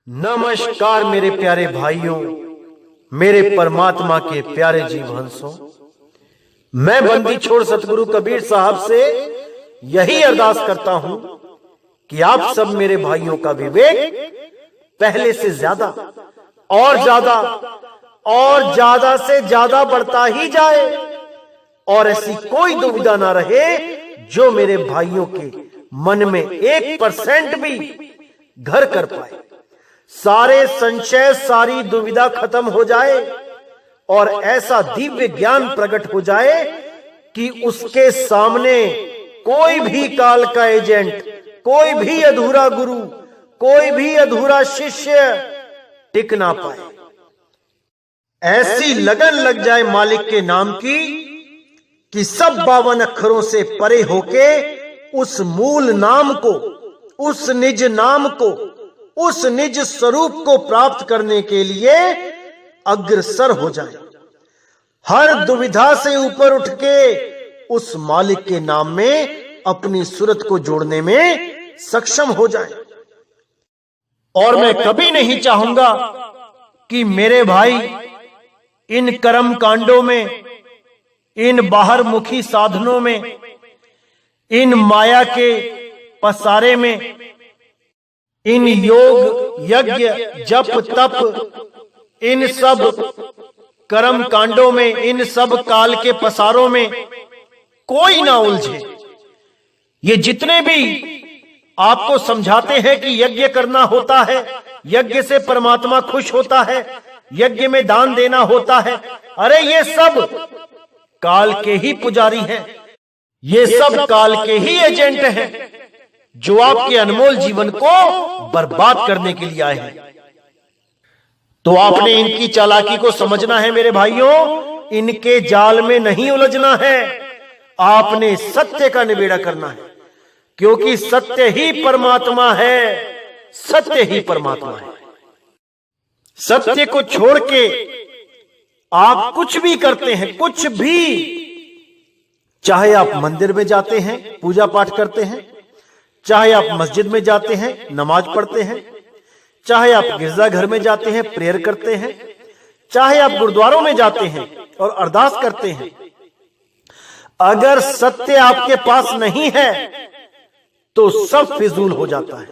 नमस्कार मेरे प्यारे भाइयों, मेरे परमात्मा के प्यारे जीव हंसों। मैं बंदी छोड़ सतगुरु कबीर साहब से यही अरदास करता हूं कि आप सब मेरे भाइयों का विवेक पहले से ज्यादा और ज्यादा से ज्यादा बढ़ता ही जाए और ऐसी कोई दुविधा ना रहे जो मेरे भाइयों के मन में 1% भी घर कर पाए। सारे संशय, सारी दुविधा खत्म हो जाए और ऐसा दिव्य ज्ञान प्रकट हो जाए कि उसके सामने कोई भी काल का एजेंट, कोई भी अधूरा गुरु, कोई भी अधूरा शिष्य टिक ना पाए। ऐसी लगन लग जाए मालिक के नाम की कि सब 52 अक्षरों से परे होके उस मूल नाम को, उस निज नाम को, उस निज स्वरूप को प्राप्त करने के लिए अग्रसर हो जाए। हर दुविधा से ऊपर उठ के उस मालिक के नाम में अपनी सूरत को जोड़ने में सक्षम हो जाए। और मैं कभी नहीं चाहूंगा कि मेरे भाई इन कर्म कांडों में, इन बाहर मुखी साधनों में, इन माया के पसारे में, इन योग यज्ञ जप तप, इन सब कर्म कांडों में, इन सब काल के पसारों में कोई ना उलझे। ये जितने भी आपको समझाते हैं कि यज्ञ करना होता है, यज्ञ से परमात्मा खुश होता है, यज्ञ में दान देना होता है, अरे ये सब काल के ही पुजारी हैं, ये सब काल के ही एजेंट हैं जो आपके अनमोल जीवन को बर्बाद करने के लिए आए हैं। तो आपने इनकी चालाकी को समझना है मेरे भाइयों, इनके जाल में नहीं उलझना है। आपने सत्य का निबेड़ा करना है, क्योंकि सत्य ही परमात्मा है, सत्य ही परमात्मा है। सत्य को छोड़ के आप कुछ भी करते हैं, कुछ भी, चाहे आप मंदिर में जाते हैं, पूजा पाठ करते हैं, चाहे आप मस्जिद में जाते हैं, नमाज पढ़ते हैं, चाहे आप गिरजाघर में जाते हैं, प्रेयर करते हैं, चाहे आप गुरुद्वारों में जाते हैं और अरदास करते हैं, अगर सत्य आपके पास नहीं है तो सब फिजूल हो जाता है।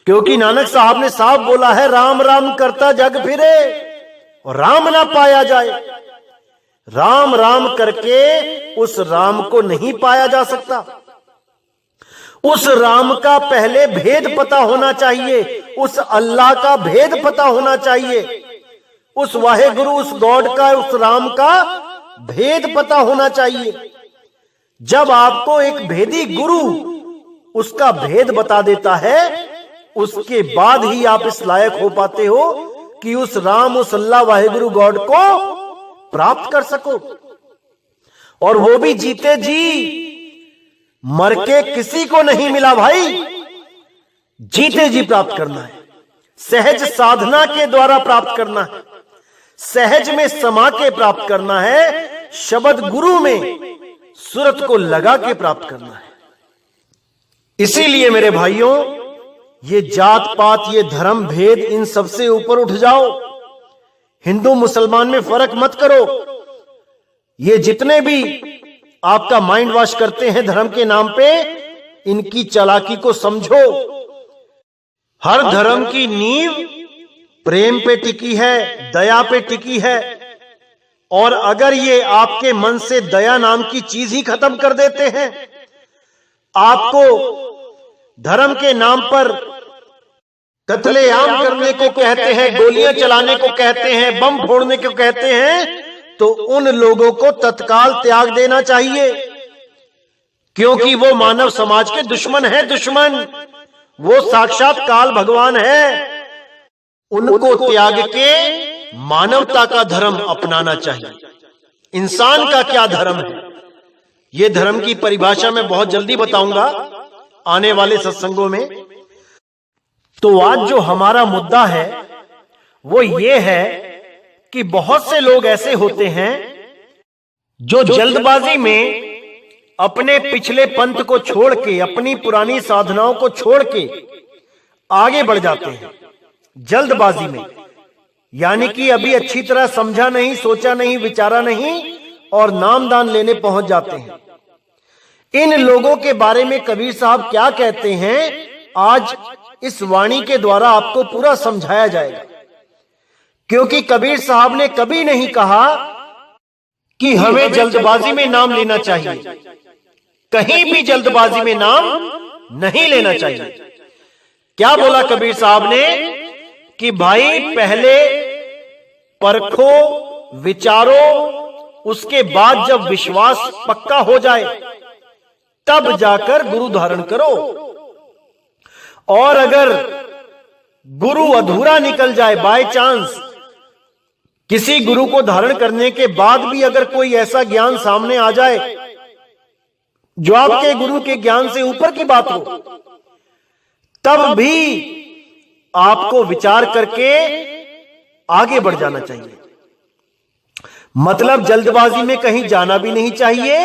क्योंकि नानक साहब ने साफ बोला है, राम राम करता जग फिरे और राम ना पाया जाए। राम राम करके उस राम को नहीं पाया जा सकता। उस राम का पहले भेद पता होना चाहिए, उस अल्लाह का भेद पता होना चाहिए, उस वाहेगुरु, उस गॉड का, उस राम का भेद पता होना चाहिए। जब आपको एक भेदी गुरु उसका भेद बता देता है, उसके बाद ही आप इस लायक हो पाते हो कि उस राम, उस अल्लाह वाहेगुरु गॉड को प्राप्त कर सको। और वो भी जीते जी, मर के किसी को नहीं मिला भाई, जीते जी प्राप्त करना है। सहज साधना के द्वारा प्राप्त करना है, सहज में समा के प्राप्त करना है, शब्द गुरु में सूरत को लगा के प्राप्त करना है। इसीलिए मेरे भाइयों, ये जात पात, ये धर्म भेद, इन सबसे ऊपर उठ जाओ। हिंदू मुसलमान में फर्क मत करो। ये जितने भी आपका माइंड वॉश करते हैं धर्म के नाम पे, इनकी चालाकी को समझो। हर धर्म की नींव प्रेम पे टिकी है, दया पे टिकी है। और अगर ये आपके मन से दया नाम की चीज ही खत्म कर देते हैं, आपको धर्म के नाम पर कत्लेआम करने को कहते हैं, गोलियां चलाने को कहते हैं, बम फोड़ने को कहते हैं, तो उन लोगों को तत्काल त्याग देना चाहिए। क्योंकि वो मानव समाज के दुश्मन है, दुश्मन। वो साक्षात काल भगवान है। उनको त्याग के मानवता का धर्म अपनाना चाहिए। इंसान का क्या धर्म है, ये धर्म की परिभाषा मैं बहुत जल्दी बताऊंगा आने वाले सत्संगों में। तो आज जो हमारा मुद्दा है वो ये है कि बहुत से लोग ऐसे होते हैं जो जल्दबाजी में अपने पिछले पंथ को छोड़ के, अपनी पुरानी साधनाओं को छोड़ के आगे बढ़ जाते हैं। जल्दबाजी में, यानी कि अभी अच्छी तरह समझा नहीं, सोचा नहीं, विचारा नहीं और नामदान लेने पहुंच जाते हैं। इन लोगों के बारे में कबीर साहब क्या कहते हैं, आज इस वाणी के द्वारा आपको पूरा समझाया जाएगा। क्योंकि कबीर साहब ने कभी नहीं कहा कि हमें जल्दबाजी में नाम लेना चाहिए, कहीं भी जल्दबाजी में नाम नहीं लेना चाहिए। क्या बोला कबीर साहब ने कि भाई पहले परखो, विचारो, उसके बाद जब विश्वास पक्का हो जाए तब जाकर गुरु धारण करो। और अगर गुरु अधूरा निकल जाए, बाय चांस किसी गुरु को धारण करने के बाद भी अगर कोई ऐसा ज्ञान सामने आ जाए जो आपके गुरु के ज्ञान से ऊपर की बात हो, तब भी आपको विचार करके आगे बढ़ जाना चाहिए। मतलब जल्दबाजी में कहीं जाना भी नहीं चाहिए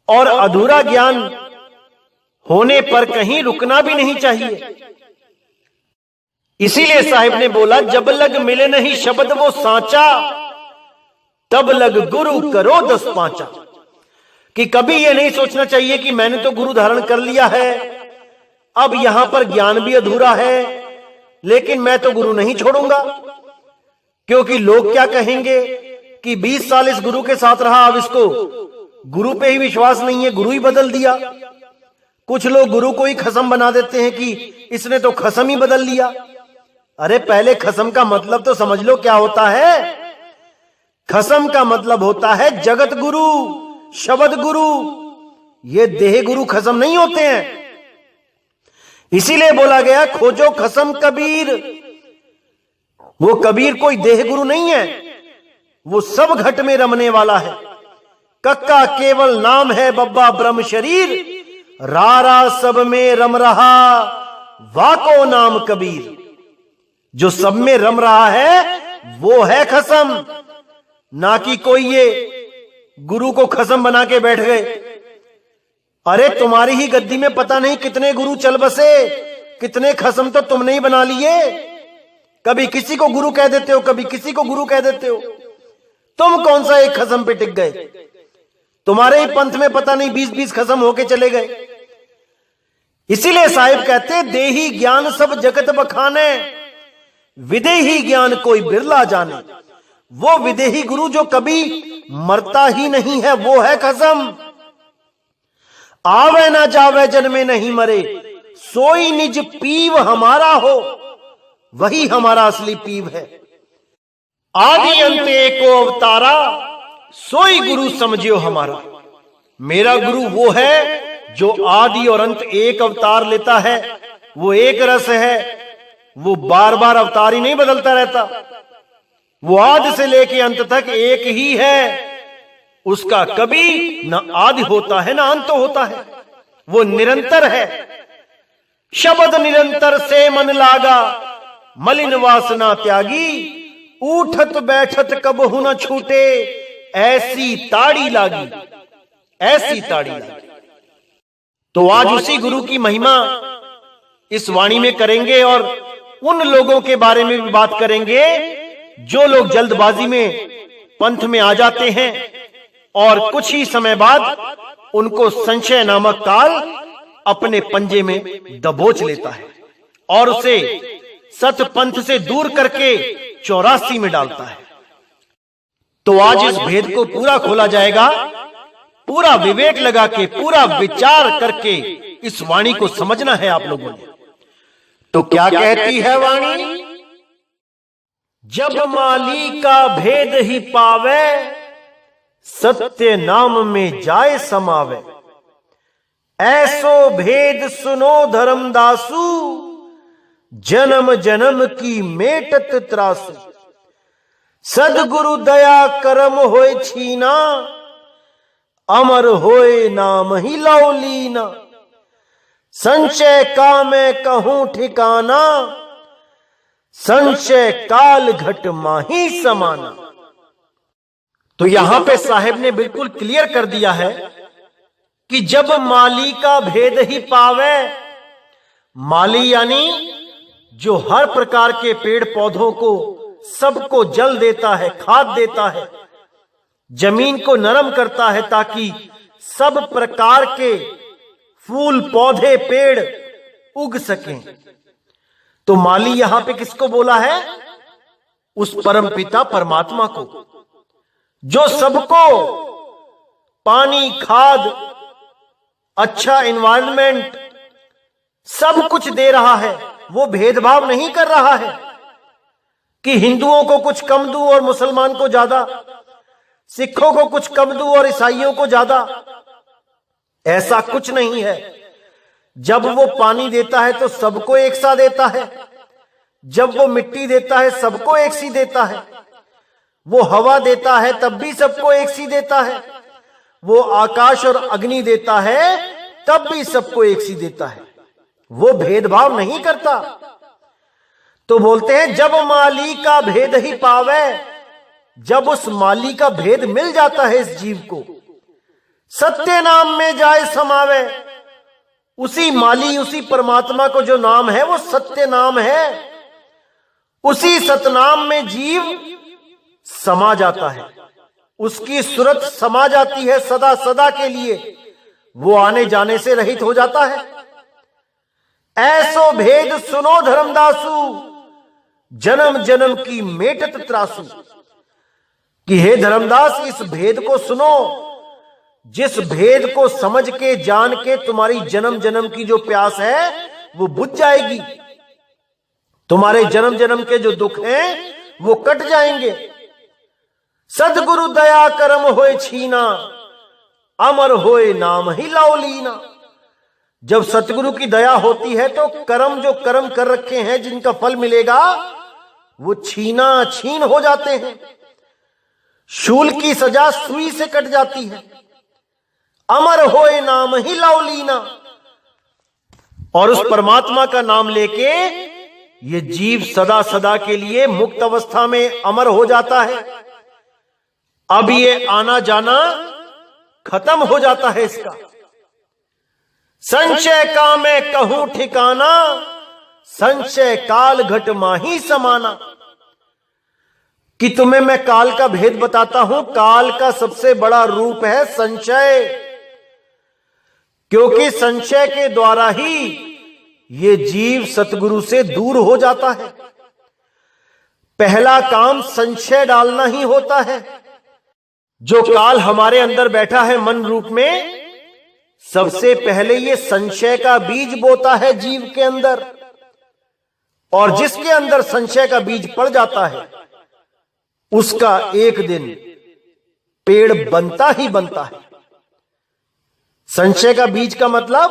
और अधूरा ज्ञान होने पर कहीं रुकना भी नहीं चाहिए। इसीलिए साहिब ने बोला, जब लग मिले नहीं शब्द वो सांचा, तब लग गुरु करो 10 पांचा। कि कभी यह नहीं सोचना चाहिए कि मैंने तो गुरु धारण कर लिया है, अब यहां पर ज्ञान भी अधूरा है, लेकिन मैं तो गुरु नहीं छोड़ूंगा, क्योंकि लोग क्या कहेंगे कि 20 साल इस गुरु के साथ रहा, अब इसको गुरु पे ही विश्वास नहीं है, गुरु ही बदल दिया। कुछ लोग गुरु को ही खसम बना देते हैं कि इसने तो खसम ही बदल लिया। अरे पहले खसम का मतलब तो समझ लो क्या होता है। खसम का मतलब होता है जगत गुरु, शब्द गुरु। ये देह गुरु खसम नहीं होते हैं। इसीलिए बोला गया खोजो खसम कबीर। वो कबीर कोई देह गुरु नहीं है, वो सब घट में रमने वाला है। कक्का केवल नाम है, बब्बा ब्रह्म शरीर, रारा सब में रम रहा, वाको नाम कबीर। जो सब में रम रहा है वो है खसम, ना कि कोई ये गुरु को खसम बना के बैठ गए। अरे तुम्हारी ही गद्दी में पता नहीं कितने गुरु चल बसे, कितने खसम तो तुमने ही बना लिए। कभी किसी को गुरु कह देते हो, कभी किसी को गुरु कह देते हो। तुम कौन सा एक खसम पे टिक गए? तुम्हारे ही पंथ में पता नहीं 20-20 खसम होके चले गए। इसीलिए साहिब कहते देही ज्ञान सब जगत बखाने, विदेही ज्ञान कोई बिरला जाने। वो विदेही गुरु जो कभी मरता ही नहीं है, वो है खसम। आवे ना जावे जन्मे नहीं मरे, सोई निज पीव हमारा हो, वही हमारा असली पीव है। आदि अंत एको अवतारा, सोई गुरु समझियो हमारा। मेरा गुरु वो है जो आदि और अंत एक अवतार लेता है, वो एक रस है, वो बार बार अवतार ही नहीं बदलता रहता। वो आदि से लेके अंत तक एक ही है, उसका कभी ना आदि होता है ना अंत होता है, वो निरंतर है। शब्द निरंतर से मन लागा, मलिन वासना त्यागी, उठत बैठत कबहु न छूटे, ऐसी ताड़ी लागी, ऐसी ताड़ी लागी। तो आज उसी गुरु की महिमा इस वाणी में करेंगे और उन लोगों के बारे में भी बात करेंगे जो लोग जल्दबाजी में पंथ में आ जाते हैं और कुछ ही समय बाद उनको संशय नामक काल अपने पंजे में दबोच लेता है और उसे सत पंथ से दूर करके 84 में डालता है। तो आज इस भेद को पूरा खोला जाएगा, पूरा विवेक लगा के, पूरा विचार करके इस वाणी को समझना है आप लोगों ने। तो क्या कहती है वाणी? जब माली का भेद ही पावे, सत्य नाम में जाए समावे, ऐसो भेद सुनो धर्मदासु, जन्म जन्म की मेटत त्रासु। सदगुरु दया करम होए छीना, अमर होए नाम ही लौलीना। संशय का मैं कहूं ठिकाना, संशय काल घट माही समाना। तो यहां पे साहिब ने बिल्कुल क्लियर कर दिया है कि जब माली का भेद ही पावे, माली यानी जो हर प्रकार के पेड़ पौधों को सबको जल देता है, खाद देता है, जमीन को नरम करता है ताकि सब प्रकार के फूल पौधे पेड़ उग सकें। तो माली यहां पे किसको बोला है? उस परमपिता परमात्मा को, जो सबको पानी, खाद, अच्छा एनवायरनमेंट सब कुछ दे रहा है। वो भेदभाव नहीं कर रहा है कि हिंदुओं को कुछ कम दूं और मुसलमान को ज्यादा, सिखों को कुछ कम दूं और ईसाइयों को ज्यादा। ऐसा कुछ नहीं है। जब वो पानी देता है तो सबको एक सा देता है, जब वो मिट्टी देता है सबको एक सी देता है, वो हवा देता है तब भी सबको एक सी देता है, वो आकाश और अग्नि देता है तब भी सबको एक सी देता है। वो भेदभाव नहीं करता। तो बोलते हैं जब माली का भेद ही पावे, जब उस माली का भेद मिल जाता है इस जीव को, सत्य नाम में जाए समावे। उसी माली, उसी परमात्मा को जो नाम है वो सत्य नाम है। उसी सतनाम में जीव समा जाता है, उसकी सूरत समा जाती है सदा सदा के लिए। वो आने जाने से रहित हो जाता है। ऐसो भेद सुनो धर्मदासु, जन्म जन्म की मेटत त्रासु। कि हे धर्मदास, इस भेद को सुनो, जिस भेद को समझ के जान के तुम्हारी जन्म जन्म की जो प्यास है वो बुझ जाएगी। तुम्हारे जन्म जन्म के जो दुख हैं वो कट जाएंगे। सदगुरु दया करम होए छीना, अमर होए नाम ही लाओलीना। जब सतगुरु की दया होती है तो कर्म, जो कर्म कर रखे हैं जिनका फल मिलेगा, वो छीना छीन हो जाते हैं। शूल की सजा सुई से कट जाती है। अमर होए नाम ही लाओलीना। और उस परमात्मा का नाम लेके ये जीव सदा सदा के लिए मुक्त अवस्था में अमर हो जाता है। अब ये आना जाना खत्म हो जाता है इसका। संशय का मैं कहूं ठिकाना, संशय काल घट माही समाना। कि तुम्हें मैं काल का भेद बताता हूं। काल का सबसे बड़ा रूप है संशय, क्योंकि संशय के द्वारा ही ये जीव सतगुरु से दूर हो जाता है। पहला काम संशय डालना ही होता है। जो काल हमारे अंदर बैठा है मन रूप में, सबसे पहले ये संशय का बीज बोता है जीव के अंदर। और जिसके अंदर संशय का बीज पड़ जाता है, उसका एक दिन पेड़ बनता ही बनता है। संशय का बीज का मतलब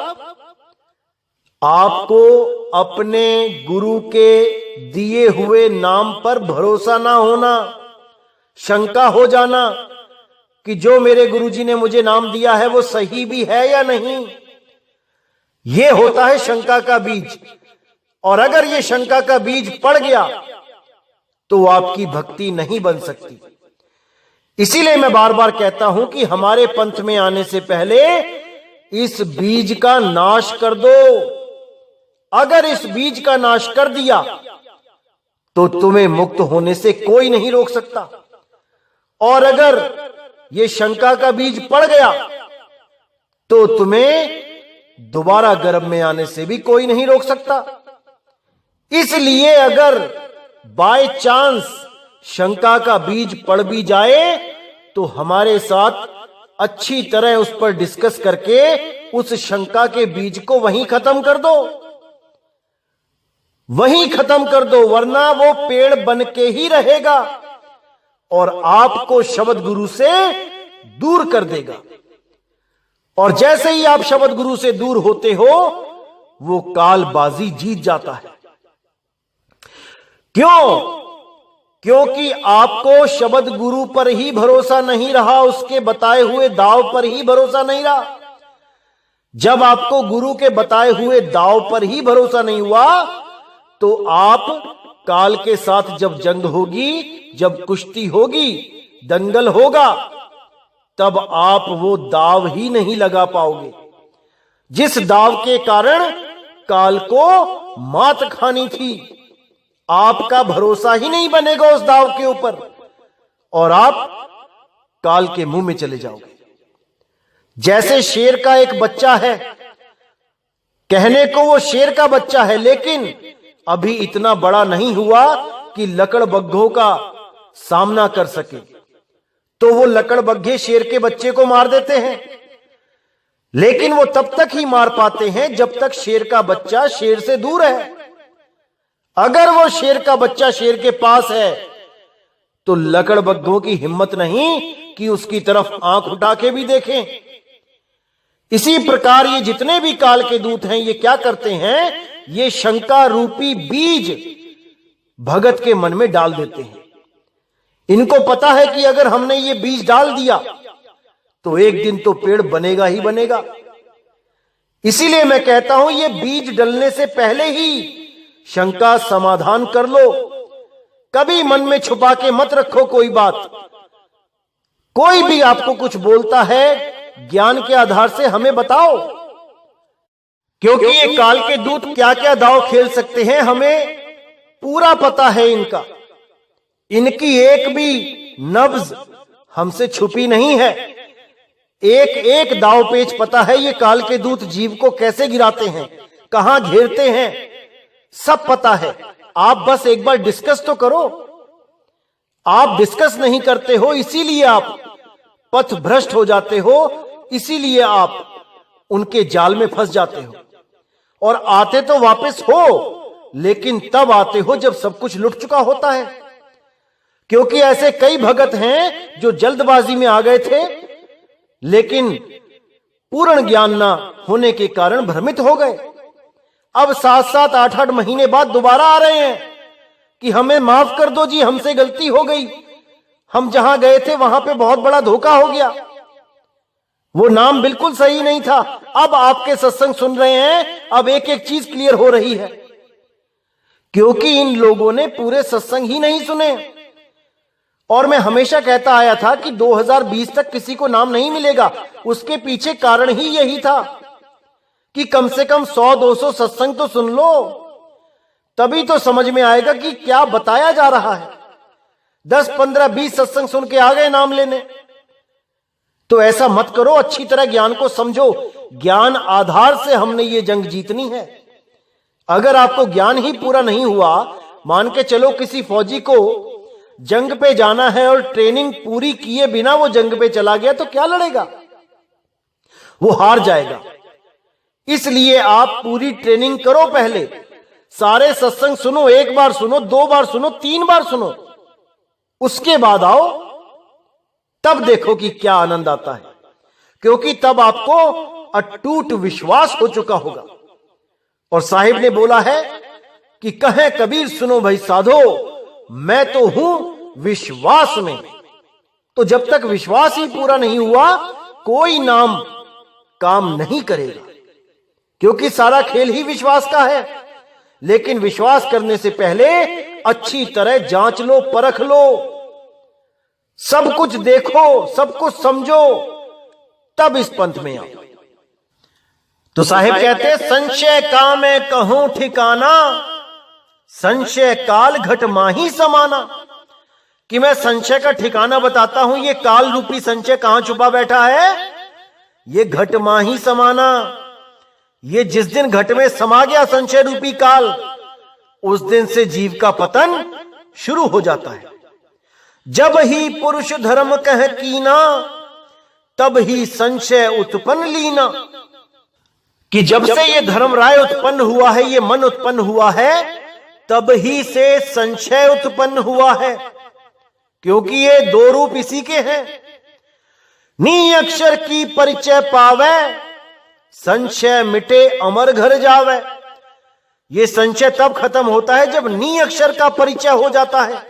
आपको अपने गुरु के दिए हुए नाम पर भरोसा ना होना, शंका हो जाना कि जो मेरे गुरुजी ने मुझे नाम दिया है वो सही भी है या नहीं। यह होता है शंका का बीज। और अगर ये शंका का बीज पड़ गया तो आपकी भक्ति नहीं बन सकती। इसीलिए मैं बार बार कहता हूं कि हमारे पंथ में आने से पहले इस बीज का नाश कर दो। अगर इस बीज का नाश कर दिया तो तुम्हें मुक्त होने से कोई नहीं रोक सकता। और अगर ये शंका का बीज पड़ गया तो तुम्हें दोबारा गर्भ में आने से भी कोई नहीं रोक सकता। इसलिए अगर बाय चांस शंका का बीज पड़ भी जाए तो हमारे साथ अच्छी तरह उस पर डिस्कस करके उस शंका के बीज को वहीं खत्म कर दो, वहीं खत्म कर दो, वरना वो पेड़ बन के ही रहेगा और आपको शब्द गुरु से दूर कर देगा। और जैसे ही आप शब्द गुरु से दूर होते हो, वो कालबाजी जीत जाता है। क्यों? क्योंकि आपको शब्द गुरु पर ही भरोसा नहीं रहा, उसके बताए हुए दाव पर ही भरोसा नहीं रहा। जब आपको गुरु के बताए हुए दाव पर ही भरोसा नहीं हुआ तो आप काल के साथ जब जंग होगी, जब कुश्ती होगी, दंगल होगा, तब आप वो दाव ही नहीं लगा पाओगे जिस दाव के कारण काल को मात खानी थी। आपका भरोसा ही नहीं बनेगा उस दाव के ऊपर और आप काल के मुंह में चले जाओगे। जैसे शेर का एक बच्चा है, कहने को वो शेर का बच्चा है, लेकिन अभी इतना बड़ा नहीं हुआ कि लकड़बग्घों का सामना कर सके, तो वो लकड़बग्घे शेर के बच्चे को मार देते हैं। लेकिन वो तब तक ही मार पाते हैं जब तक शेर का बच्चा शेर से दूर है। अगर वो शेर का बच्चा शेर के पास है तो लकड़बग्घों की हिम्मत नहीं कि उसकी तरफ आंख उठा के भी देखें। इसी प्रकार ये जितने भी काल के दूत हैं, ये क्या करते हैं, ये शंका रूपी बीज भगत के मन में डाल देते हैं। इनको पता है कि अगर हमने ये बीज डाल दिया तो एक दिन तो पेड़ बनेगा ही बनेगा। इसीलिए मैं कहता हूं ये बीज डलने से पहले ही शंका समाधान कर लो। कभी मन में छुपा के मत रखो कोई बात। कोई भी आपको कुछ बोलता है ज्ञान के आधार से हमें बताओ, क्योंकि ये काल के दूत क्या क्या दांव खेल सकते हैं हमें पूरा पता है इनका। इनकी एक भी नब्ज हमसे छुपी नहीं है। एक एक दांव पेच पता है ये काल के दूत जीव को कैसे गिराते हैं, कहां घेरते हैं, सब पता है। आप बस एक बार डिस्कस तो करो। आप डिस्कस नहीं करते हो, इसीलिए आप पथ भ्रष्ट हो जाते हो, इसीलिए आप उनके जाल में फंस जाते हो। और आते तो वापस हो, लेकिन तब आते हो जब सब कुछ लुट चुका होता है। क्योंकि ऐसे कई भगत हैं जो जल्दबाजी में आ गए थे, लेकिन पूर्ण ज्ञान ना होने के कारण भ्रमित हो गए। अब 7-7, 8-8 महीने बाद दोबारा आ रहे हैं कि हमें माफ कर दो जी, हमसे गलती हो गई, हम जहां गए थे वहां पे बहुत बड़ा धोखा हो गया, वो नाम बिल्कुल सही नहीं था। अब आपके सत्संग सुन रहे हैं, अब एक एक चीज क्लियर हो रही है, क्योंकि इन लोगों ने पूरे सत्संग ही नहीं सुने। और मैं हमेशा कहता आया था कि 2020 तक किसी को नाम नहीं मिलेगा। उसके पीछे कारण ही यही था कि कम से कम 100-200 सत्संग तो सुन लो, तभी तो समझ में आएगा कि क्या बताया जा रहा है। 10, 15, 20 सत्संग सुन के आ गए नाम लेने। तो ऐसा मत करो, अच्छी तरह ज्ञान को समझो। ज्ञान आधार से हमने ये जंग जीतनी है। अगर आपको ज्ञान ही पूरा नहीं हुआ, मान के चलो किसी फौजी को जंग पे जाना है और ट्रेनिंग पूरी किए बिना वो जंग पे चला गया, तो क्या लड़ेगा, वो हार जाएगा। इसलिए आप पूरी ट्रेनिंग करो, पहले सारे सत्संग सुनो, 1 बार सुनो, 2 बार सुनो, 3 बार सुनो, उसके बाद आओ, तब देखो कि क्या आनंद आता है। क्योंकि तब आपको अटूट विश्वास हो चुका होगा। और साहिब ने बोला है कि कहे कबीर सुनो भाई साधो, मैं तो हूं विश्वास में। तो जब तक विश्वास ही पूरा नहीं हुआ, कोई नाम काम नहीं करेगा, क्योंकि सारा खेल ही विश्वास का है। लेकिन विश्वास करने से पहले अच्छी तरह जांच लो, परख लो, सब कुछ देखो, सब कुछ समझो, तब इस पंथ में आओ। तो साहिब कहते, संशय का मैं कहूं ठिकाना, संशय काल घट माही समाना। कि मैं संशय का ठिकाना बताता हूं, ये काल रूपी संशय कहां छुपा बैठा है, ये घट माही समाना। ये जिस दिन घट में समा गया संशय रूपी काल, उस दिन से जीव का पतन शुरू हो जाता है। जब ही पुरुष धर्म कह कीना, तब ही संशय उत्पन्न लीना। कि जब से ये धर्म राय उत्पन्न हुआ है, ये मन उत्पन्न हुआ है, तब ही से संशय उत्पन्न हुआ है। क्योंकि ये 2 रूप इसी के हैं। नी अक्षर की परिचय पावे, संशय मिटे अमर घर जावे। ये संशय तब खत्म होता है जब नी अक्षर का परिचय हो जाता है,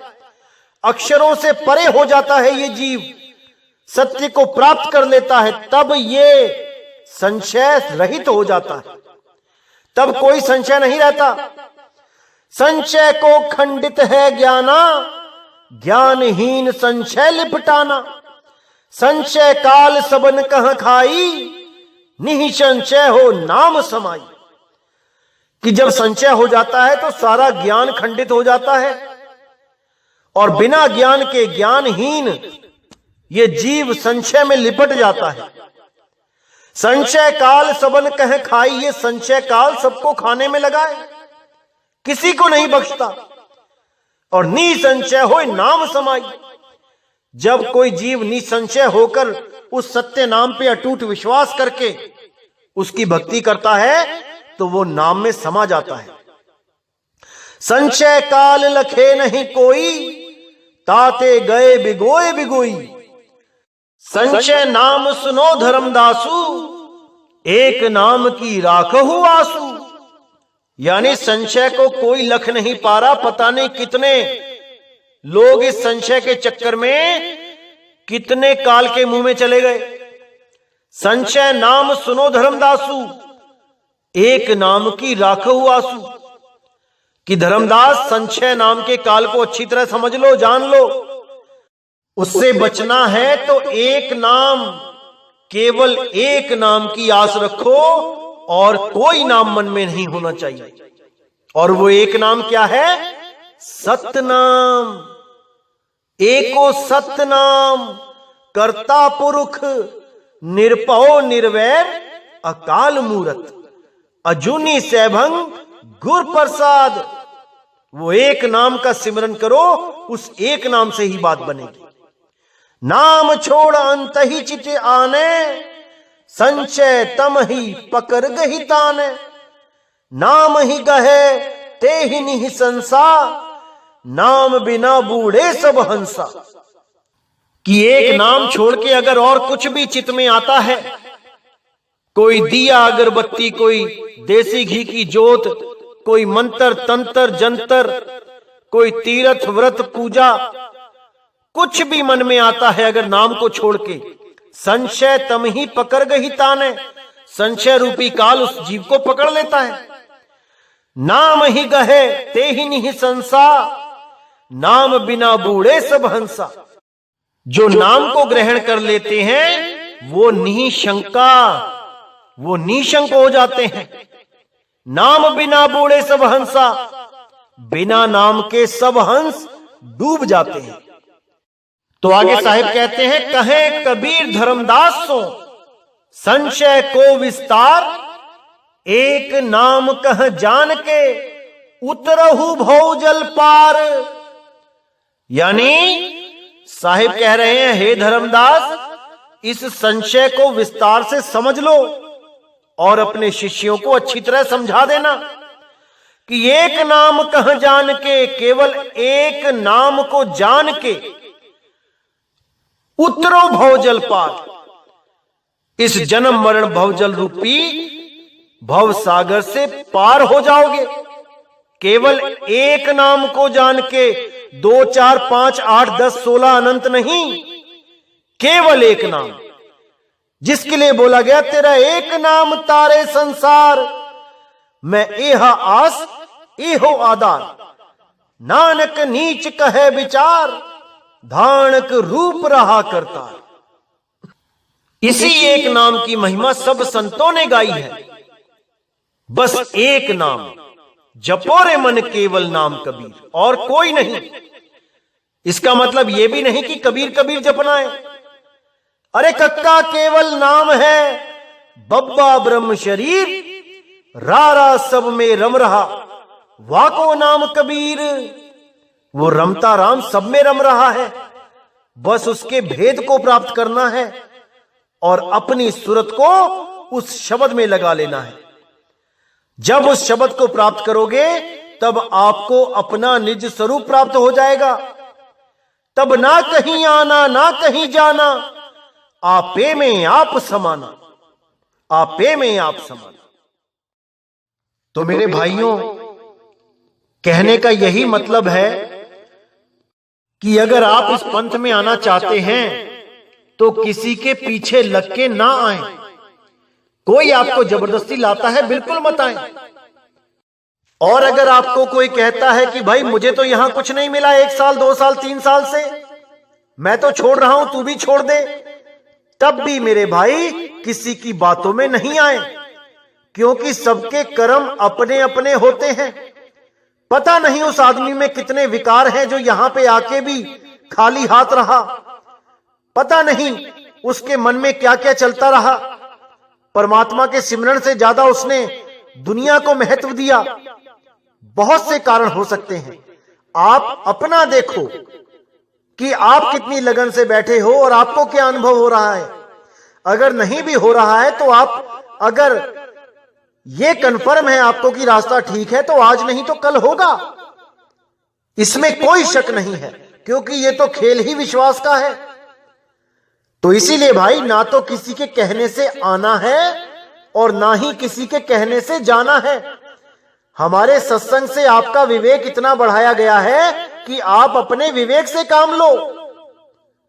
अक्षरों से परे हो जाता है ये जीव, सत्य को प्राप्त कर लेता है, तब ये संशय रहित हो जाता है। तब कोई संशय नहीं रहता। संशय को खंडित है ज्ञाना, ज्ञानहीन संशय लिपटाना। संशय काल सबन कह खाई, निःसंशय हो नाम समाई। कि जब संशय हो जाता है तो सारा ज्ञान खंडित हो जाता है और बिना ज्ञान के ज्ञानहीन ये जीव संशय में लिपट जाता है। संशय काल सबन कह खाई, ये संशय काल सबको खाने में लगाए, किसी को नहीं बख्शता। और निसंशय होए नाम समाई, जब कोई जीव निसंशय होकर उस सत्य नाम पे अटूट विश्वास करके उसकी भक्ति करता है तो वो नाम में समा जाता है। संशय काल लखे नहीं कोई, ताते गए बिगोए बिगोई। संशय नाम सुनो धर्मदासु, एक नाम की राखहु आसु। यानी संशय को कोई लख नहीं पा रहा। पता नहीं कितने लोग इस संशय के चक्कर में कितने काल के मुंह में चले गए। संशय नाम सुनो धर्मदासु, एक नाम की राखहु आसु। कि धर्मदास संशय नाम के काल को अच्छी तरह समझ लो, जान लो। उससे बचना है तो एक नाम, केवल एक नाम की आस रखो और कोई नाम मन में नहीं होना चाहिए। और वो एक नाम क्या है? सतनाम। एको सतनाम, कर्ता पुरुष, निरपौ निर्वैर, अकाल मूरत, अजूनी सैभंग, गुर प्रसाद। वो एक नाम का सिमरन करो, उस एक नाम से ही बात बनेगी। नाम छोड़ अंत ही चित आने, संशय तम ही पकड़ गही ताने। नाम ही गहे ते ही निहि संसा, नाम बिना बूढ़े सब हंसा। कि एक नाम छोड़ के अगर और कुछ भी चित्त में आता है, कोई दिया अगरबत्ती, कोई देसी घी की जोत, कोई मंत्र तंत्र जंतर, कोई तीर्थ व्रत पूजा, कुछ भी मन में आता है अगर नाम को छोड़ के, संशय तम ही पकड़ गही ताने, संशय रूपी काल उस जीव को पकड़ लेता है। नाम ही गहे ते ही निहि संसा, नाम बिना बूढ़े सब हंसा। जो नाम को ग्रहण कर लेते हैं वो निशंका, वो निशंक हो जाते हैं। नाम बिना बूढ़े सब हंसा, बिना नाम के सब हंस डूब जाते हैं। तो आगे साहिब कहते हैं, कहे कबीर धर्मदास सो संशय को विस्तार, एक नाम कह जान के उतरहु भौ जल पार। यानी साहिब कह रहे हैं, हे धर्मदास, इस संशय को विस्तार से समझ लो और अपने शिष्यों को अच्छी तरह समझा देना कि एक नाम कह जान के, केवल एक नाम को जान के उतरो भवजल पार। इस जन्म मरण भवजल रूपी भव सागर से पार हो जाओगे। केवल एक नाम को जान के, 2 4 5 8 10 16 अनंत नहीं, केवल एक नाम, जिसके लिए बोला गया तेरा एक नाम तारे संसार, मैं एहा आस एहो आधार। नानक नीच कहे विचार, धानक रूप रहा करता। इसी एक नाम की महिमा सब संतों ने गाई है। बस एक नाम जपो रे मन केवल नाम कबीर, और कोई नहीं। इसका मतलब यह भी नहीं कि कबीर कबीर जपना है। अरे कक्का केवल नाम है, बब्बा ब्रह्म शरीर, रारा सब में रम रहा, वाको नाम कबीर। वो रमता राम सब में रम रहा है, बस उसके भेद को प्राप्त करना है और अपनी सूरत को उस शब्द में लगा लेना है। जब उस शब्द को प्राप्त करोगे तब आपको अपना निज स्वरूप प्राप्त हो जाएगा। तब ना कहीं आना ना कहीं जाना, आपे में आप समाना, आपे में आप समाना। तो मेरे भाइयों, कहने का यही मतलब है कि अगर आप इस पंथ में आना चाहते हैं तो किसी के पीछे लग के ना आए। कोई आपको जबरदस्ती लाता है, बिल्कुल मत आए। और अगर आपको कोई कहता है कि भाई मुझे तो यहां कुछ नहीं मिला 1 साल 2 साल 3 साल से, मैं तो छोड़ रहा हूं, तू भी छोड़ दे, तब भी मेरे भाई किसी की बातों में नहीं आए। क्योंकि सबके कर्म अपने अपने होते हैं। पता नहीं उस आदमी में कितने विकार हैं जो यहां पे आके भी खाली हाथ रहा। पता नहीं उसके मन में क्या क्या चलता रहा। परमात्मा के सिमरन से ज्यादा उसने दुनिया को महत्व दिया। बहुत से कारण हो सकते हैं। आप अपना देखो कि आप कितनी लगन से बैठे हो और आपको क्या अनुभव हो रहा है। अगर नहीं भी हो रहा है तो आप, अगर ये कंफर्म है आपको कि रास्ता ठीक है, तो आज नहीं तो कल होगा, इसमें कोई शक नहीं है, क्योंकि ये तो खेल ही विश्वास का है। तो इसीलिए भाई, ना तो किसी के कहने से आना है और ना ही किसी के कहने से जाना है। हमारे सत्संग से आपका विवेक इतना बढ़ाया गया है कि आप अपने विवेक से काम लो।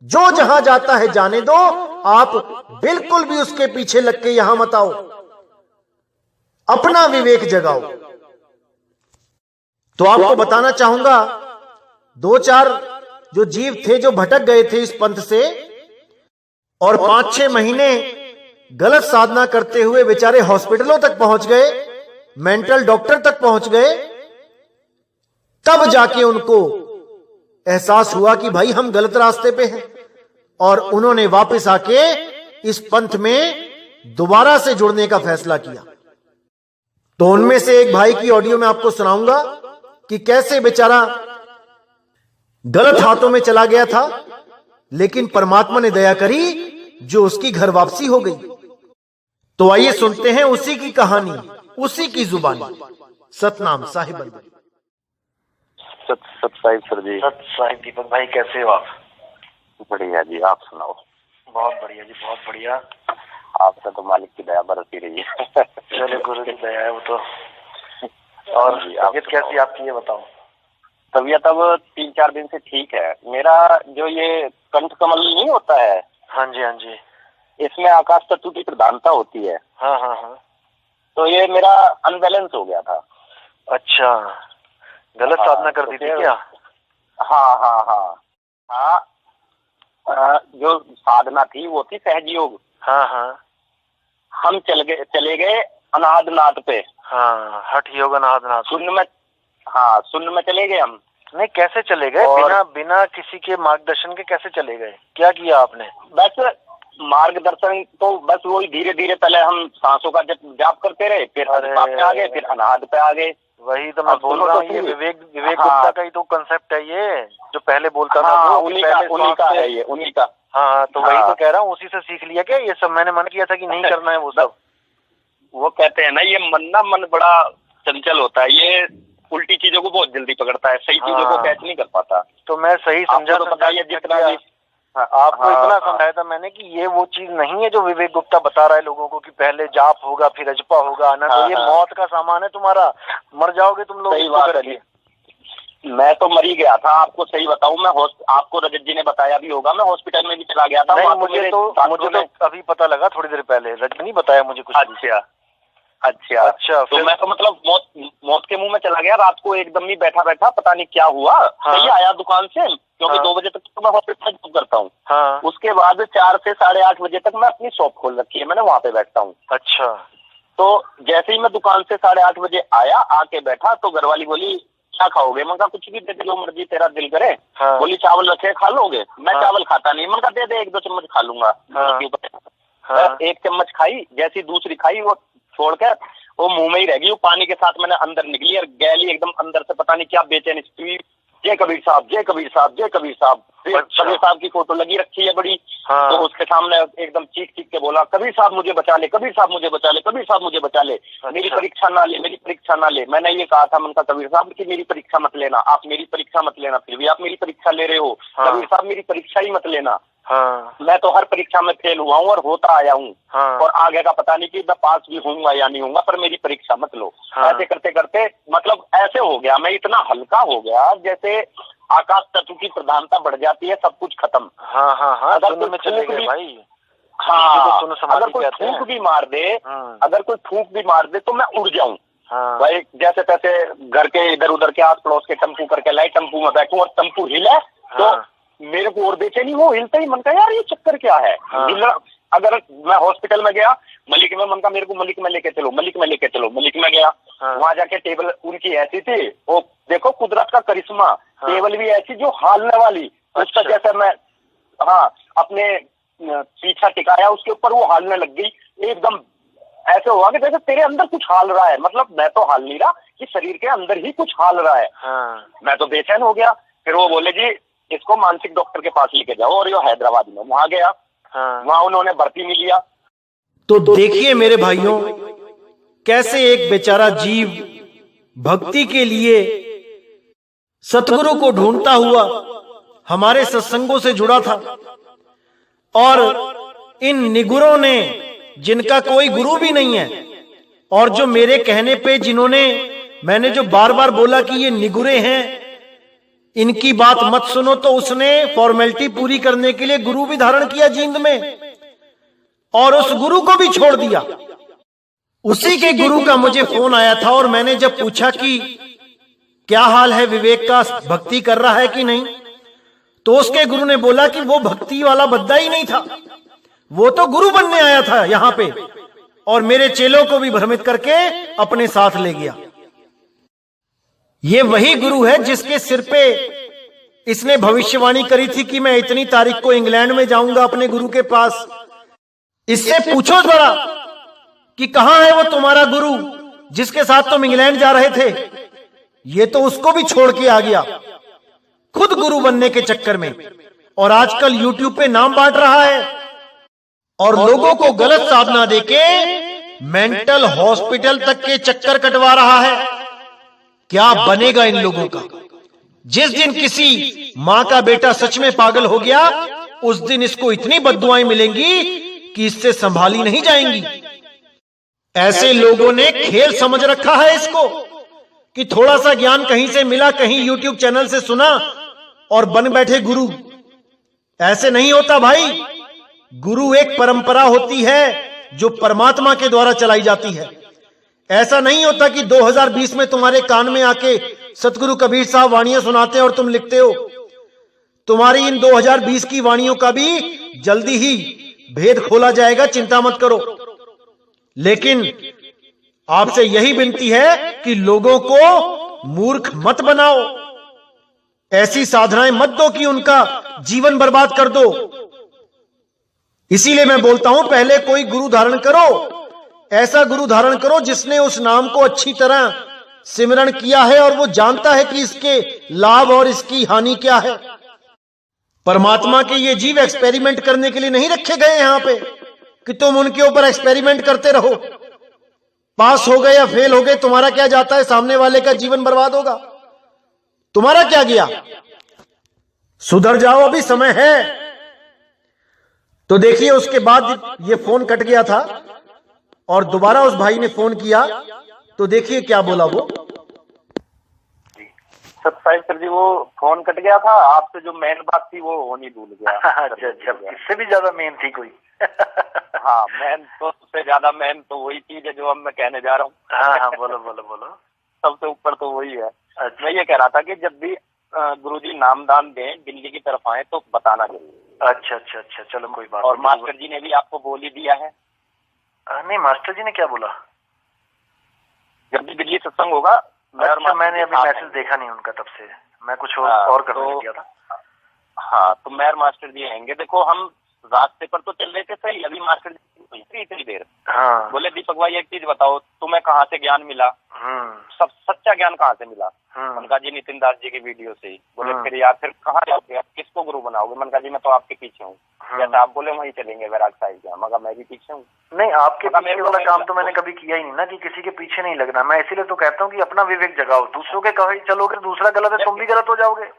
जो जहां जाता है जाने दो, आप बिल्कुल भी उसके पीछे लग के यहां मत आओ, अपना विवेक जगाओ। तो आपको बताना चाहूंगा, 2-4 जो जीव थे जो भटक गए थे इस पंथ से और 5-6 महीने गलत साधना करते हुए बेचारे हॉस्पिटलों तक पहुंच गए, मेंटल डॉक्टर तक पहुंच गए, तब जाके उनको एहसास हुआ कि भाई हम गलत रास्ते पे हैं, और उन्होंने वापस आके इस पंथ में दोबारा से जुड़ने का फैसला किया। तो उनमें से एक भाई की ऑडियो मैं आपको सुनाऊंगा कि कैसे बेचारा गलत हाथों में चला गया था, लेकिन परमात्मा ने दया करी जो उसकी घर वापसी हो गई। तो आइए सुनते हैं उसी की कहानी, उसी की जुबानी। सतनाम साहिब। सत साहिब सर जी। सत साहिब। दीपक भाई कैसे हो आप? बढ़िया जी, आप सुनाओ। बहुत बढ़िया जी, बहुत बढ़िया। आपसे तो मालिक की दया बरसती रही है। चलो गुरु की दया है वो तो। और तबीयत कैसी आपकी, ये बताओ। तबीयत अब 3-4 दिन से ठीक है। मेरा जो ये कंठ कमल नहीं होता है, हाँ जी हाँ जी, इसमें आकाश तत्व की प्रधानता होती है। हाँ हाँ हाँ। तो ये मेरा अनबैलेंस हो गया था। अच्छा, गलत साधना कर दी थी क्या? हाँ हाँ हाँ हाँ। जो साधना थी वो थी सहज योग। हाँ हाँ। हम चले गए अनादनाथ पे। हाँ, हठ योग अनादनाथ। शून्य में, हाँ शून्य में चले गए हम। नहीं, कैसे चले गए? बिना किसी के मार्गदर्शन के कैसे चले गए? क्या किया आपने? बस मार्गदर्शन तो बस वही धीरे धीरे, पहले हम सांसों का जाप करते रहे, फिर अधिपाप पे आ गए, फिर अनाहत पे आ गए। वही तो मैं बोल रहा हूँ, ये विवेक गुप्ता का ही तो कंसेप्ट है, ये जो पहले बोलता था वो उन्हीं का है ये, उन्हीं का। हाँ, तो वही तो कह रहा हूँ, उसी से सीख लिया क्या ये सब? मैंने मन किया था कि नहीं करना है वो सब। वो कहते हैं ना, ये मन बड़ा चंचल होता है, ये उल्टी चीजों को बहुत जल्दी पकड़ता है, सही चीजों को कैच नहीं कर पाता। तो मैं सही समझा तो बताइए जितना भी। आपको इतना समझाया था मैंने कि ये वो चीज नहीं है जो विवेक गुप्ता बता रहा है लोगों को कि पहले जाप होगा फिर अजपा होगा ना। तो ये मौत का सामान है तुम्हारा, मर जाओगे तुम लोग। सही बात है। मैं तो मरी गया था, आपको सही बताऊं। मैं आपको रजत जी ने बताया भी होगा, मैं हॉस्पिटल में भी चला गया था। नहीं, मुझे तो अभी पता लगा थोड़ी देर पहले, रजत नहीं बताया मुझे कुछ। अच्छा। तो मैं तो मतलब मौत के मुंह में चला गया। रात को एकदम ही बैठा पता नहीं क्या हुआ। सही आया दुकान से, क्योंकि 2 बजे तक तो मैं हॉस्पिटल जॉब करता हूँ। उसके बाद 4 से 8:30 बजे तक मैं अपनी शॉप खोल रखी है, मैंने वहाँ पे बैठता हूँ। अच्छा। तो जैसे ही मैं दुकान से 8:30 बजे आया, आके बैठा, तो घरवाली बोली क्या खाओगे? मैं कहा कुछ भी दे दे, जो मर्जी तेरा दिल करे। बोली चावल रखे, खा लोगे? मैं चावल खाता नहीं। मैं कहा दे दे, 1-2 चम्मच खा लूंगा। 1 चम्मच खाई, जैसी दूसरी खाई वो छोड़कर वो मुंह में ही रह गई। वो पानी के साथ मैंने अंदर निकली और गैली एकदम अंदर से, पता नहीं क्या बेचैनी स्त्री। जय कबीर साहब, जय कबीर साहब, जय कबीर साहब। कबीर साहब की फोटो लगी रखी है बड़ी। तो उसके सामने एकदम चीख के बोला, कबीर साहब मुझे बचा ले, कबीर साहब मुझे बचा ले, कबीर साहब मुझे बचा ले। मेरी परीक्षा ना ले, मेरी परीक्षा ना ले। मैंने ये कहा था, मैंने कहा कबीर साहब की मेरी परीक्षा मत लेना, आप मेरी परीक्षा मत लेना, फिर भी आप मेरी परीक्षा ले रहे हो। कबीर साहब मेरी परीक्षा ही मत लेना। मैं तो हर परीक्षा में फेल हुआ हूँ और होता आया हूँ। और आगे का पता नहीं कि मैं पास भी होऊंगा या नहीं होऊंगा, पर मेरी परीक्षा मत लो। ऐसे करते करते मतलब ऐसे हो गया, मैं इतना हल्का हो गया जैसे आकाश तत्व की प्रधानता बढ़ जाती है, सब कुछ खत्म। अगर कोई थूक भी, अगर कोई थूक भी मार दे, अगर कोई थूक भी मार दे तो मैं उड़ जाऊं। भाई जैसे तैसे घर के इधर उधर के आस पड़ोस के टेम्पू करके लाई, टेम्पू में बैठूं और टेम्पू हिले तो मेरे को और बेचैनी, वो हिलता ही मन का यार ये चक्कर क्या है। अगर मैं हॉस्पिटल में गया, मलिक में, मन का मेरे को मलिक में लेके चलो, मलिक में लेके चलो, मलिक में गया, वहां जाके टेबल उनकी ऐसी थी, वो देखो कुदरत का करिश्मा, टेबल भी ऐसी जो हालने वाली, उसका जैसे मैं अपने पीछा टिकाया उसके ऊपर, वो हालने लग गई एकदम। ऐसे हुआ कि जैसे तेरे अंदर कुछ हाल रहा है, मतलब मैं तो हाल नहीं रहा, कि शरीर के अंदर ही कुछ हाल रहा है। मैं तो बेचैन हो गया। फिर वो बोले जी इसको मानसिक डॉक्टर के पास लेके जाओ, और ये हैदराबाद में, वहां गया, वहां उन्होंने भर्ती में लिया। तो देखिए मेरे भाइयों, कैसे एक बेचारा जीव भक्ति के लिए सतगुरु को ढूंढता हुआ हमारे सत्संगों से जुड़ा था, और इन निगुरों ने, जिनका कोई गुरु भी नहीं है, और जो मेरे कहने पे जिन्होंने, मैंने जो बार बार बोला कि ये निगुरे हैं, इनकी बात मत सुनो, तो उसने फॉर्मेलिटी पूरी करने के लिए गुरु भी धारण किया जींद में, और उस गुरु को भी छोड़ दिया। उसी के गुरु का मुझे फोन आया था, और मैंने जब पूछा कि क्या हाल है विवेक का, भक्ति कर रहा है कि नहीं, तो उसके गुरु ने बोला कि वो भक्ति वाला बद्दा ही नहीं था, वो तो गुरु बनने आया था यहां पे, और मेरे चेलों को भी भ्रमित करके अपने साथ ले गया। ये वही गुरु है जिसके सिर पे इसने भविष्यवाणी करी थी कि मैं इतनी तारीख को इंग्लैंड में जाऊंगा अपने गुरु के पास। इससे पूछो जरा कि कहां है वो तुम्हारा गुरु जिसके साथ तुम इंग्लैंड जा रहे थे। ये तो उसको भी छोड़ के आ गया खुद गुरु बनने के चक्कर में, और आजकल यूट्यूब पे नाम बांट रहा है, और लोगों को गलत साधना देके मेंटल हॉस्पिटल तक के चक्कर कटवा रहा है। क्या बनेगा इन लोगों का? जिस दिन किसी मां का बेटा सच में पागल हो गया, उस दिन इसको इतनी बद्दुआएं मिलेंगी कि इससे संभाली नहीं जाएंगी। ऐसे लोगों ने खेल समझ रखा है इसको कि थोड़ा सा ज्ञान कहीं से मिला, कहीं यूट्यूब चैनल से सुना और बन बैठे गुरु। ऐसे नहीं होता भाई। गुरु एक परंपरा होती है जो परमात्मा के द्वारा चलाई जाती है। ऐसा नहीं होता कि 2020 में तुम्हारे कान में आके सतगुरु कबीर साहब वाणियां सुनाते हैं और तुम लिखते हो। तुम्हारी इन 2020 की वाणियों का भी जल्दी ही भेद खोला जाएगा, चिंता मत करो। लेकिन आपसे यही विनती है कि लोगों को मूर्ख मत बनाओ, ऐसी साधनाएं मत दो कि उनका जीवन बर्बाद कर दो। इसीलिए मैं बोलता हूं, पहले कोई गुरु धारण करो, ऐसा गुरु धारण करो जिसने उस नाम को अच्छी तरह सिमरण किया है और वो जानता है कि इसके लाभ और इसकी हानि क्या है। परमात्मा के ये जीव एक्सपेरिमेंट करने के लिए नहीं रखे गए यहां पे कि तुम उनके ऊपर एक्सपेरिमेंट करते रहो। पास हो गए या फेल हो गए, तुम्हारा क्या जाता है? सामने वाले का जीवन बर्बाद होगा, तुम्हारा क्या गया? सुधर जाओ, अभी समय है। तो देखिए, उसके बाद ये फोन कट गया था और दोबारा उस भाई ने फोन किया, तो देखिए क्या बोला वो। सत्ताईस सर जी, वो फोन कट गया था, आपसे जो मेन बात थी वो होनी भूल गया। अच्छा, इससे भी ज्यादा मेन थी कोई? हाँ, मेन तो, सबसे ज्यादा मेन तो वही चीज है जो अब मैं कहने जा रहा हूँ। हाँ, बोलो। सबसे ऊपर तो वही है। अच्छा। मैं ये कह रहा था कि जब भी गुरुजी नामदान दें, दिल्ली की तरफ आए तो बताना जरूर। अच्छा, चलो कोई बात। और मास्टर जी ने भी आपको बोल ही दिया है। नहीं, मास्टर जी ने क्या बोला? जब भी दिल्ली सत्संग होगा। अच्छा, मैंने अभी मैसेज देखा नहीं उनका, तब से मैं कुछ और करने लग गया था। हाँ, तो मेयर मास्टर जी आएंगे। देखो, हम रास्ते पर तो चल रहे थे सही, अभी मास्टर जी इतनी देर बोले, दीपक भाई एक चीज बताओ, तुम्हें कहाँ से ज्ञान मिला? सब सच्चा ज्ञान कहाँ से मिला? मनका जी नितिन दास जी की वीडियो से ही। बोले फिर यार, फिर कहाँ जाओगे आप, किसको गुरु बनाओगे? मनका जी मैं तो आपके पीछे हूँ। जैसे आप बोले वहीं चलेंगे वैराग साहिब के, मगर मैं भी पीछे हूँ। नहीं, आपके पीछे वाला काम तो मैंने कभी किया ही नहीं ना, कि किसी के पीछे नहीं लगना। मैं इसीलिए तो कहता हूँ कि अपना विवेक जगाओ। दूसरों के कहे चलोगे, दूसरा गलत है, तुम भी गलत हो जाओगे।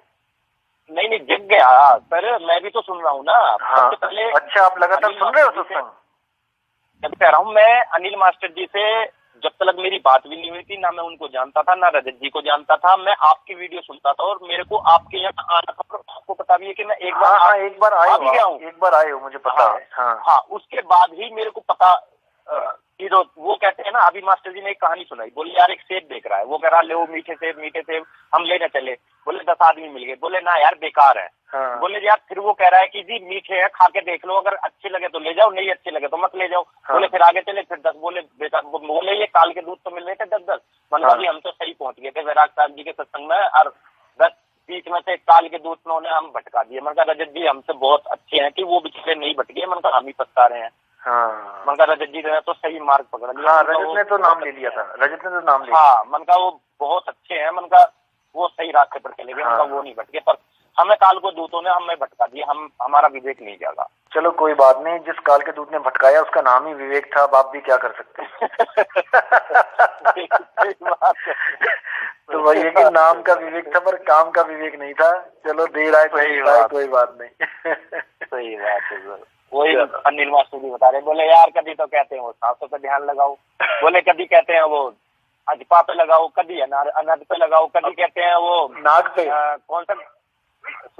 नहीं, जग गया सर, मैं भी तो सुन रहा हूँ ना। हाँ, अच्छा, आप लगातार सुन रहे हो सत्संग? जब कह रहा हूँ, मैं अनिल मास्टर जी से जब तक मेरी बात भी नहीं हुई थी, ना मैं उनको जानता था, ना रजत जी को जानता था। मैं आपकी वीडियो सुनता था और मेरे को आपके यहाँ आना था। आपको पता भी है कि मैं एक बार एक बार आए हो, मुझे पता है। हाँ, उसके बाद ही मेरे को पता कि वो कहते हैं ना, अभी मास्टर जी ने एक कहानी सुनाई। बोले यार, एक सेब देख रहा है, वो कह रहा ले वो मीठे सेब हम लेने चले। बोले 10 आदमी मिल गए, बोले ना यार बेकार है। हाँ। बोले यार फिर वो कह रहा है कि जी मीठे है, खा के देख लो, अगर अच्छे लगे तो ले जाओ, नहीं अच्छे लगे तो मत ले जाओ। हाँ। बोले फिर आगे चले, फिर 10 बोले बेकार, बोले ये काल के दूध तो मिल रहे थे 10-10। मन हाँ। भी हम तो सही पहुंच गए थे वैराग साहब जी के सत्संग में, और 10 बीच में से काल के दूध में उन्हें हम भटका दिए। मन का रजत जी हमसे बहुत अच्छे हैं कि वो बेचारे नहीं भटके, मन का हम ही पछता रहे हैं। हाँ। मन का रजत जी ने तो सही मार्ग पकड़ लिया। हाँ, रजत ने तो नाम ले लिया था, रजत ने तो नाम ले लिया। हाँ, मन का वो बहुत अच्छे हैं, मन का वो सही रास्ते पर चले गए। हाँ। मन का वो नहीं भटके, पर हमें काल को दूतों ने हमें भटका दिया, हमारा विवेक नहीं जागा। चलो कोई बात नहीं, जिस काल के दूत ने भटकाया उसका नाम ही विवेक था, अब आप भी क्या कर सकते तो वही है कि नाम का विवेक था पर काम का विवेक नहीं था। चलो देर आए कोई बात नहीं। सही बात है सर। वही अनिल मास्टर जी बता रहे, बोले यार कभी तो कहते हैं वो सांसों पे ध्यान लगाओ, बोले कभी कहते हैं वो अजपा पे लगाओ, कभी अनद पे लगाओ, कभी कहते हैं वो नाक पे, कौन सा,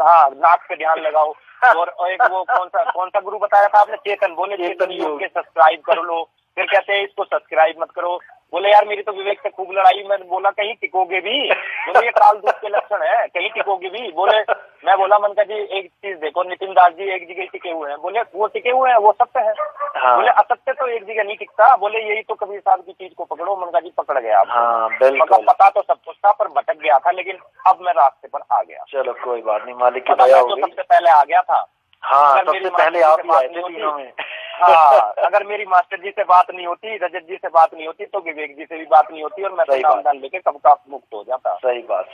हाँ नाक पे ध्यान लगाओ। और एक वो कौन सा गुरु बताया था आपने, चेतन, बोले चेतन योग के सब्सक्राइब कर लो। फिर कहते हैं इसको सब्सक्राइब मत करो। बोले यार मेरी तो विवेक से खूब लड़ाई, मैंने बोला कहीं टिकोगे भी? बोले ये काल दूत के लक्षण है, कहीं टिकोगे भी? बोले मैं बोला मन का जी एक चीज देखो, नितिन दास जी एक जगह टिके हुए हैं। बोले वो टिके हुए हैं, वो सत्य है। हाँ। बोले असत्य तो एक जगह नहीं टिकता। बोले यही तो कबीर साहब की चीज को पकड़ो। मन का जी पकड़ गया आप। हाँ, बिल्कुल। मतलब पता तो सब कुछ था पर भटक गया था, लेकिन अब मैं रास्ते पर आ गया। चलो कोई बात नहीं, मालिक की पता दया मैं होगी। तो सबसे पहले आ गया था। हाँ, सबसे पहले आप ही आए थे तीनों में। हाँ, अगर मेरी मास्टर जी से बात नहीं होती, रजत जी से बात नहीं होती, तो विवेक जी से भी बात नहीं होती, और मैं नामदान लेके कब का मुक्त हो जाता। सही बात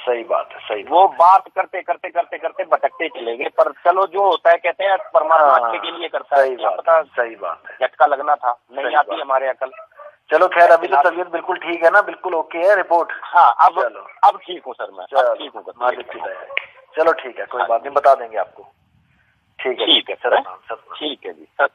है, सही। वो बात करते करते भटकते चले गए। पर चलो जो होता है, कहते हैं परमात्मा अच्छे के लिए करता है। क्या पता सही बात है, झटका लगना था, नहीं आती हमारे अकल। चलो खैर, अभी तो तबीयत बिल्कुल ठीक है ना, बिल्कुल ओके है रिपोर्ट? हाँ, अब ठीक हूँ सर, मैं ठीक हूँ। मालिक की दया है। चलो ठीक है, कोई बात नहीं, बता देंगे आपको। ठीक है सर, सर। ठीक है जी सर।